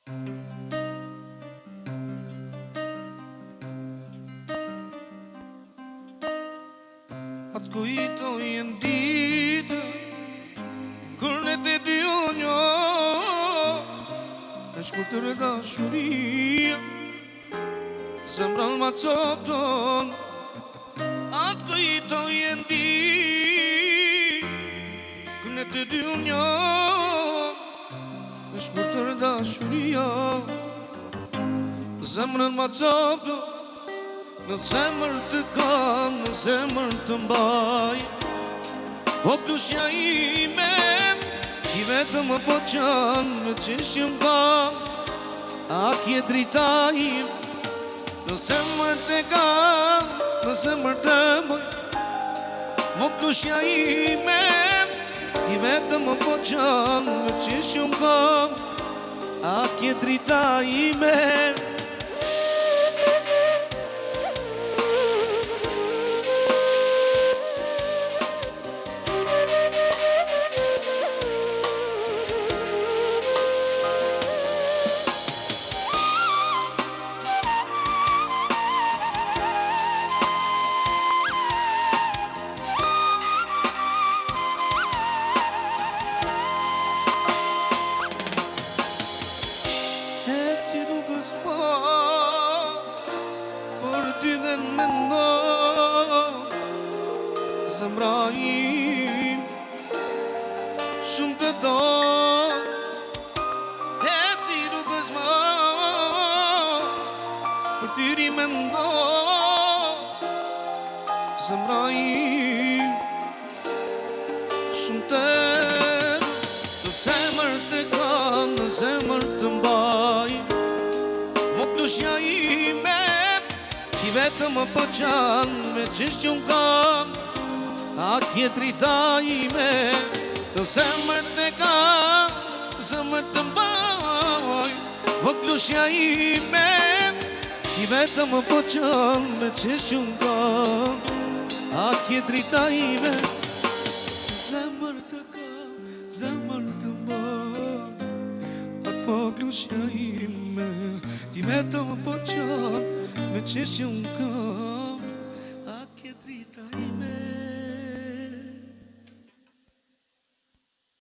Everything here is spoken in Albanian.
Atë kujtoj e ditë kur ne të dy u njoh, e shkurtër e dashuria zemrën ma copton. Atë kujtoj e ditë kur ne të dy u njoh, e shkurtër e dashuria zemrën ma copton. Në zemër të kam, në zemër të mbaj, po plushja ime, i vetëm më po qanë, me qeshje më kam, a kje drita im. Në zemër të kam, në zemër të mbaj, po plushja ime, i vetëm më po qanë, me qeshje më kam, a kje drita ime. Si rrugës po, për ty dhe mendo, zemra im shumë të do. Si rrugës po, për ty ri mendo, zemra im shumë të do. Në zemër të kam, në zemër të mbaj, plushja ime, i vetëm më po qanë, me qeshtë që më kam, a kje drita ime. Në zemër të kam, zemër të mbaj, po plushja ime, i vetëm më po qanë, me qeshtë që më kam, a kje drita ime. Zemër të kam, zemër të mbaj, po plushja ime, ti vetëm po qanë, me qeshtë që më kam.